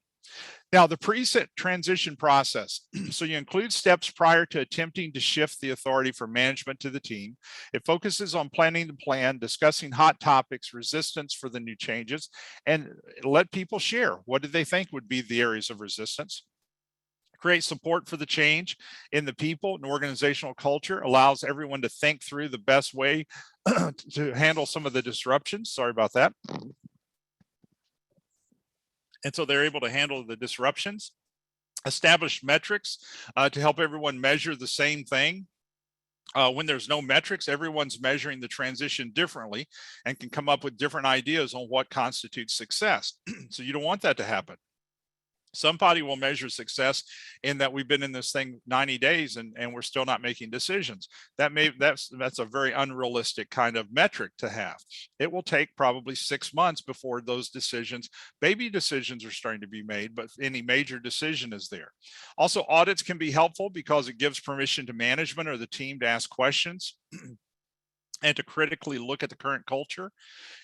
Now, the preset transition process. So you include steps prior to attempting to shift the authority from management to the team. It focuses on planning the plan, discussing hot topics, resistance for the new changes, and let people share. What do they think would be the areas of resistance? Create support for the change in the people and organizational culture, allows everyone to think through the best way to handle some of the disruptions. Sorry about that. And so they're able to handle the disruptions. Establish metrics to help everyone measure the same thing. When there's no metrics, everyone's measuring the transition differently and can come up with different ideas on what constitutes success. So you don't want that to happen. Somebody will measure success in that we've been in this thing 90 days and we're still not making decisions. That's a very unrealistic kind of metric to have. It will take probably 6 months before those decisions, baby decisions, are starting to be made, but any major decision is there. Also, audits can be helpful because it gives permission to management or the team to ask questions and to critically look at the current culture.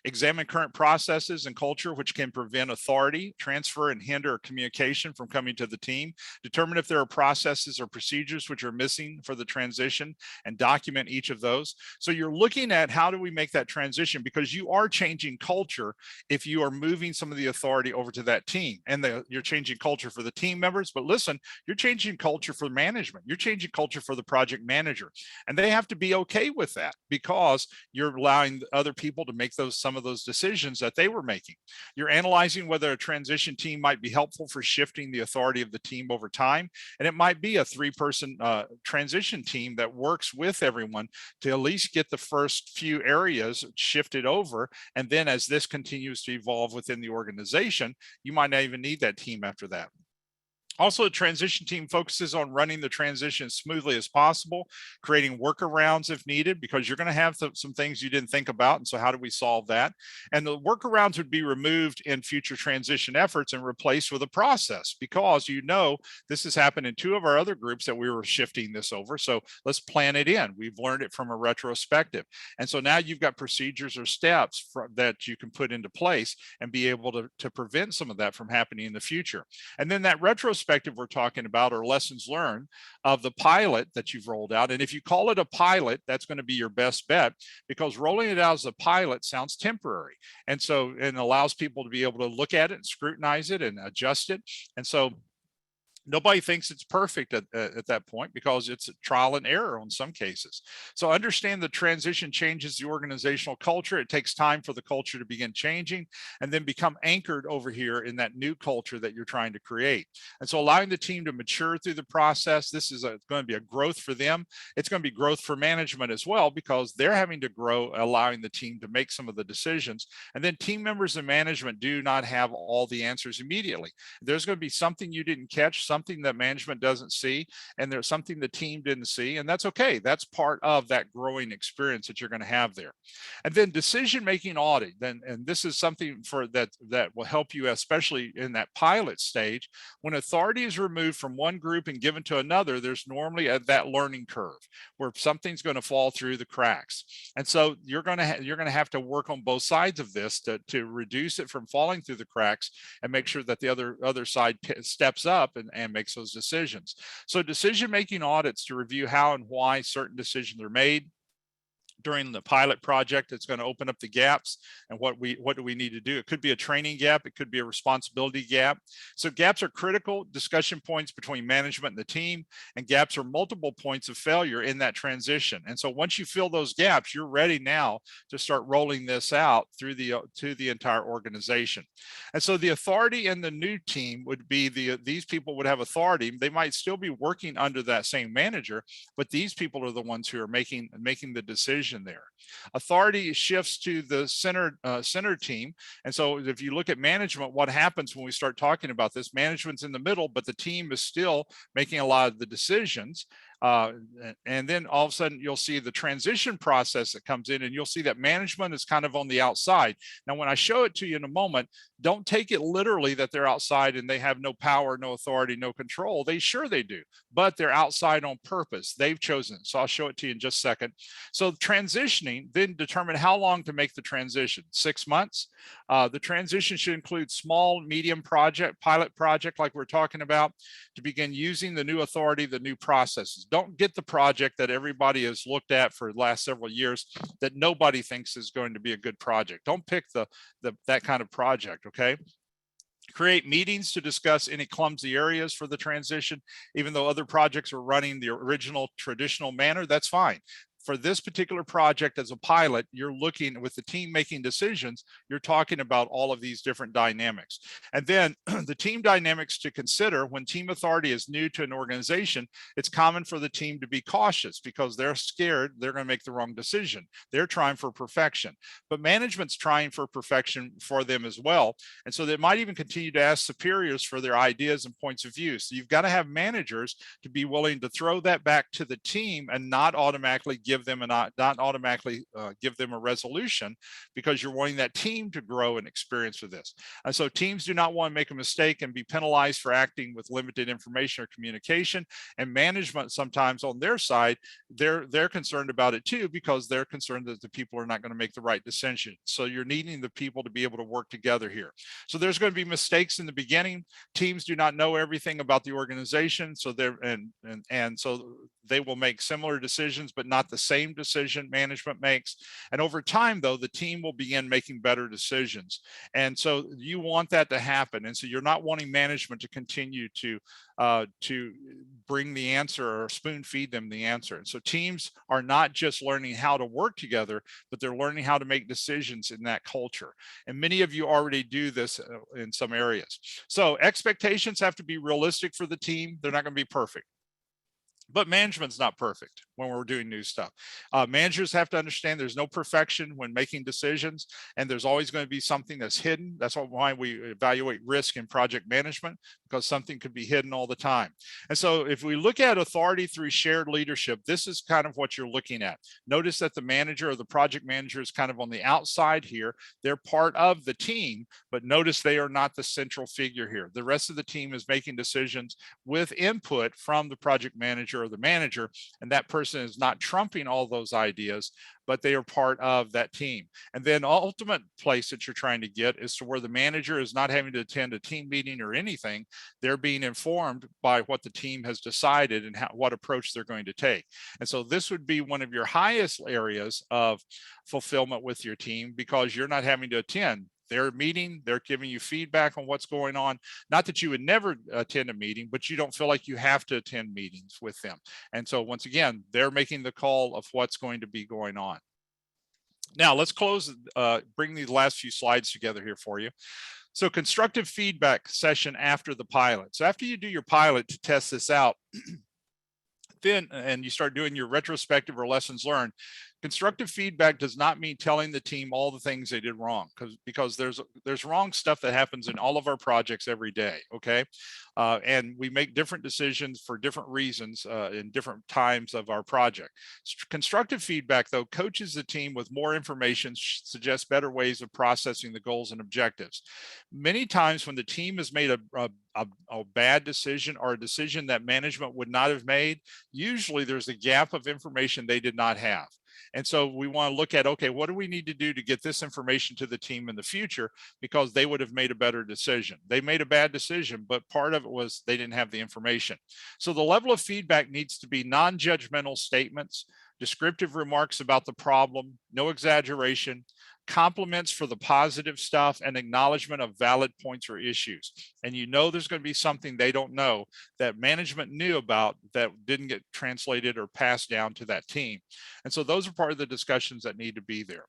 Examine current processes and culture which can prevent authority transfer and hinder communication from coming to the team. Determine if there are processes or procedures which are missing for the transition and document each of those. So you're looking at how do we make that transition, because you are changing culture if you are moving some of the authority over to that team, and you're changing culture for the team members. But listen, you're changing culture for management. You're changing culture for the project manager, and they have to be okay with that, because you're allowing other people to make some of those decisions that they were making. You're analyzing whether a transition team might be helpful for shifting the authority of the team over time. And it might be a 3-person transition team that works with everyone to at least get the first few areas shifted over. And then as this continues to evolve within the organization, you might not even need that team after that. Also, a transition team focuses on running the transition as smoothly as possible, creating workarounds if needed, because you're going to have some things you didn't think about. And so how do we solve that? And the workarounds would be removed in future transition efforts and replaced with a process, because this has happened in 2 of our other groups that we were shifting this over. So let's plan it in. We've learned it from a retrospective. And so now you've got procedures or steps that you can put into place and be able to prevent some of that from happening in the future. And then that retrospective we're talking about are lessons learned of the pilot that you've rolled out. And if you call it a pilot, that's going to be your best bet, because rolling it out as a pilot sounds temporary. And so it allows people to be able to look at it and scrutinize it and adjust it. And so nobody thinks it's perfect at that point, because it's a trial and error in some cases. So understand the transition changes the organizational culture. It takes time for the culture to begin changing and then become anchored over here in that new culture that you're trying to create. And so allowing the team to mature through the process, this is going to be a growth for them. It's going to be growth for management as well, because they're having to grow, allowing the team to make some of the decisions. And then team members and management do not have all the answers immediately. There's going to be something you didn't catch, something that management doesn't see, and there's something the team didn't see, and that's okay. That's part of that growing experience that you're going to have there. And then decision-making audit, and this is something that will help you, especially in that pilot stage. When authority is removed from one group and given to another, there's normally that learning curve where something's going to fall through the cracks. And so you're going to have to work on both sides of this to reduce it from falling through the cracks and make sure that the other side steps up and makes those decisions. So decision-making audits to review how and why certain decisions are made during the pilot project. It's going to open up the gaps and what do we need to do. It could be a training gap. It could be a responsibility gap. So gaps are critical discussion points between management and the team, and gaps are multiple points of failure in that transition. And so once you fill those gaps, you're ready now to start rolling this out through to the entire organization. And so the authority in the new team would be these people would have authority. They might still be working under that same manager, but these people are the ones who are making the decision there. Authority shifts to the center team. And so if you look at management, what happens when we start talking about this? Management's in the middle, but the team is still making a lot of the decisions. And then all of a sudden you'll see the transition process that comes in, and you'll see that management is kind of on the outside. Now, when I show it to you in a moment, don't take it literally that they're outside and they have no power, no authority, no control. They do, but they're outside on purpose. They've chosen. So I'll show it to you in just a second. So transitioning, then determine how long to make the transition. 6 months. The transition should include small, medium pilot project like we're talking about, to begin using the new authority, the new processes. Don't get the project that everybody has looked at for the last several years that nobody thinks is going to be a good project. Don't pick that kind of project, okay? Create meetings to discuss any clumsy areas for the transition. Even though other projects are running the original traditional manner, that's fine. for this particular project as a pilot, you're looking with the team making decisions, you're talking about all of these different dynamics. And then the team dynamics to consider when team authority is new to an organization, it's common for the team to be cautious because they're scared they're going to make the wrong decision. They're trying for perfection, but management's trying for perfection for them as well. And so they might even continue to ask superiors for their ideas and points of view. So you've got to have managers to be willing to throw that back to the team and not automatically give them a resolution, because you're wanting that team to grow and experience with this. And so teams do not want to make a mistake and be penalized for acting with limited information or communication. And management sometimes on their side, they're concerned about it too, because they're concerned that the people are not going to make the right decision. So you're needing the people to be able to work together here. So there's going to be mistakes in the beginning. Teams do not know everything about the organization, so they're and so they will make similar decisions, but not the same decision management makes. And over time, though, the team will begin making better decisions. And so you want that to happen. And so you're not wanting management to continue to bring the answer or spoon feed them the answer. And so teams are not just learning how to work together, but they're learning how to make decisions in that culture. And many of you already do this in some areas. So expectations have to be realistic for the team. They're not going to be perfect. But management's not perfect when we're doing new stuff. Managers have to understand there's no perfection when making decisions, and there's always going to be something that's hidden. That's why we evaluate risk in project management, because something could be hidden all the time. And so if we look at authority through shared leadership, this is kind of what you're looking at. Notice that the manager or the project manager is kind of on the outside here. They're part of the team, but notice they are not the central figure here. The rest of the team is making decisions with input from the project manager or the manager, and that person is not trumping all those ideas, but they are part of that team. And then ultimate place that you're trying to get is to where the manager is not having to attend a team meeting or anything. They're being informed by what the team has decided and what approach they're going to take. And so this would be one of your highest areas of fulfillment with your team, because you're not having to attend. They're meeting, they're giving you feedback on what's going on. Not that you would never attend a meeting, but you don't feel like you have to attend meetings with them. And so once again, they're making the call of what's going to be going on. Now let's bring these last few slides together here for you. So constructive feedback session after the pilot. So after you do your pilot to test this out, then, and you start doing your retrospective or lessons learned, constructive feedback does not mean telling the team all the things they did wrong, because there's wrong stuff that happens in all of our projects every day, okay? And we make different decisions for different reasons in different times of our project. Constructive feedback, though, coaches the team with more information, suggests better ways of processing the goals and objectives. Many times when the team has made a bad decision, or a decision that management would not have made, usually there's a gap of information they did not have. And so we want to look at, okay, what do we need to do to get this information to the team in the future, because they would have made a better decision. They made a bad decision, but part of it was they didn't have the information. So the level of feedback needs to be non-judgmental statements, descriptive remarks about the problem, no exaggeration, compliments for the positive stuff, and acknowledgement of valid points or issues. And you know there's going to be something they don't know that management knew about that didn't get translated or passed down to that team. And so those are part of the discussions that need to be there.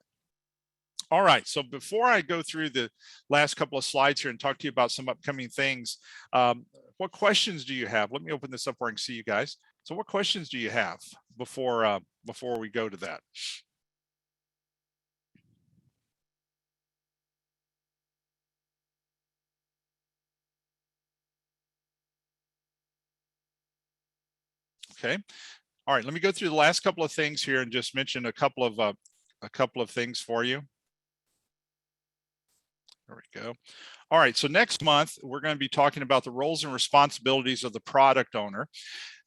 All right, so before I go through the last couple of slides here and talk to you about some upcoming things, what questions do you have? Let me open this up where I can see you guys. So what questions do you have before we go to that? Okay. All right. Let me go through the last couple of things here and just mention a couple of things for you. There we go. All right. So next month, we're going to be talking about the roles and responsibilities of the product owner.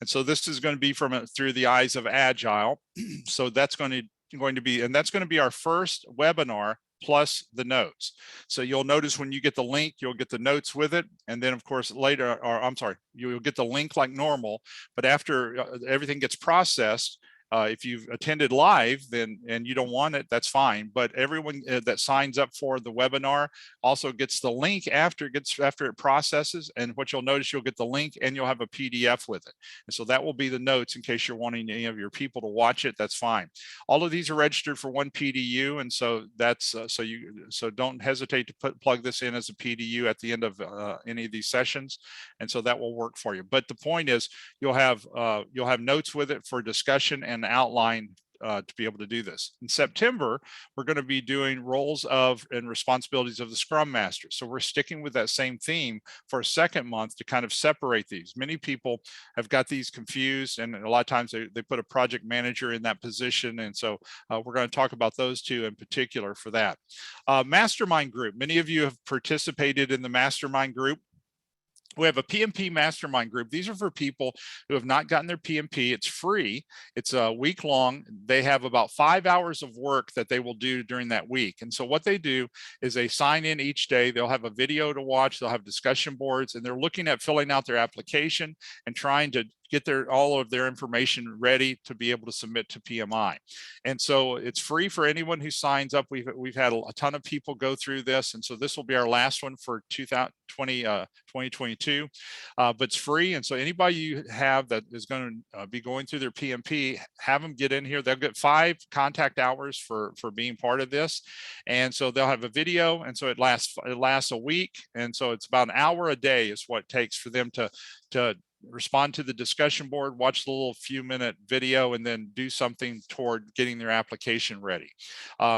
And so this is going to be through the eyes of Agile. So that's going to be our first webinar plus the notes. So you'll notice when you get the link, you'll get the notes with it. And then of course later, or I'm sorry, you'll get the link like normal, but after everything gets processed, If you've attended live, then and you don't want it, that's fine. But everyone that signs up for the webinar also gets the link after it processes. And what you'll notice, you'll get the link and you'll have a PDF with it. And so that will be the notes in case you're wanting any of your people to watch it. That's fine. All of these are registered for one PDU, and so that's so don't hesitate to plug this in as a PDU at the end of any of these sessions, and so that will work for you. But the point is, you'll have notes with it for discussion and outline to be able to do this. In September, we're going to be doing roles of and responsibilities of the Scrum Master. So we're sticking with that same theme for a second month to kind of separate these. Many people have got these confused, and a lot of times they put a project manager in that position. And so we're going to talk about those two in particular for that. Mastermind group. Many of you have participated in the Mastermind group. We have a PMP Mastermind Group. These are for people who have not gotten their PMP. It's free. It's a week long. They have about 5 hours of work that they will do during that week. And so what they do is they sign in each day. They'll have a video to watch. They'll have discussion boards, and they're looking at filling out their application and trying to get all of their information ready to be able to submit to PMI. And so it's free for anyone who signs up. We've had a ton of people go through this, and so this will be our last one for 2022, but it's free. And so anybody you have that is going to be going through their PMP, have them get in here. They'll get 5 contact hours for being part of this, and so they'll have a video, and so it lasts a week, and so it's about an hour a day is what it takes for them to respond to the discussion board, watch the little few-minute video, and then do something toward getting their application ready.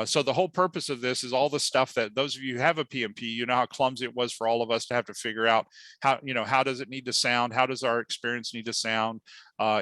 So the whole purpose of this is all the stuff that those of you who have a PMP, you know how clumsy it was for all of us to have to figure out how does it need to sound, how does our experience need to sound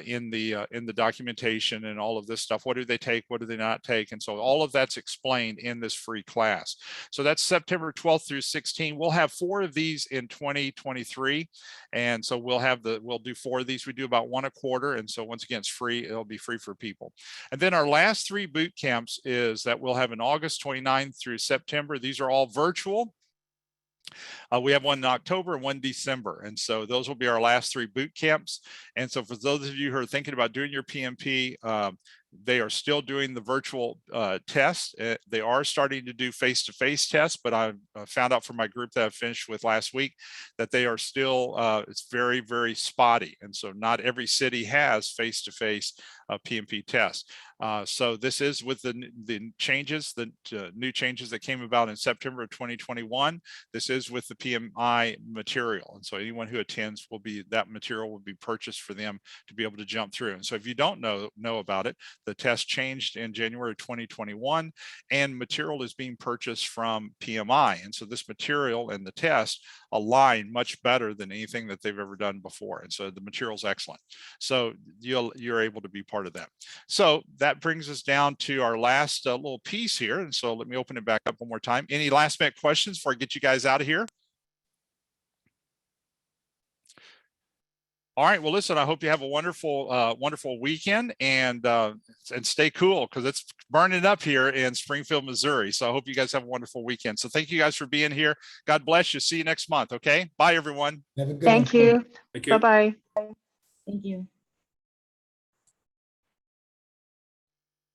in the documentation and all of this stuff. What do they take? What do they not take? And so all of that's explained in this free class. So that's September 12th through 16th. We'll have 4 of these in 2023. And so we'll do 4 of these. We do about 1 a quarter. And so once again, it's free. It'll be free for people. And then our last 3 boot camps is that we'll have in August 29th through September. These are all virtual. We have one in October and one December. And so those will be our last 3 boot camps. And so for those of you who are thinking about doing your PMP, they are still doing the virtual test. They are starting to do face-to-face tests, but I found out from my group that I finished with last week that they are still, it's very, very spotty. And so not every city has face-to-face PMP tests. So this is with the changes, the new changes that came about in September of 2021. This is with the PMI material. And so anyone who attends that material will be purchased for them to be able to jump through. And so if you don't know about it, the test changed in January 2021, and material is being purchased from PMI. And so this material and the test align much better than anything that they've ever done before. And so the material is excellent. So you're able to be part of that. So that brings us down to our last little piece here. And so let me open it back up one more time. Any last minute questions before I get you guys out of here? All right. Well, listen, I hope you have a wonderful, wonderful weekend, and stay cool because it's burning up here in Springfield, Missouri. So I hope you guys have a wonderful weekend. So thank you guys for being here. God bless you. See you next month. Okay. Bye, everyone. Have a good Thank one. you. Thank you. Bye-bye. Thank you.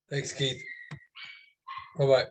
Thanks, Keith. Bye-bye.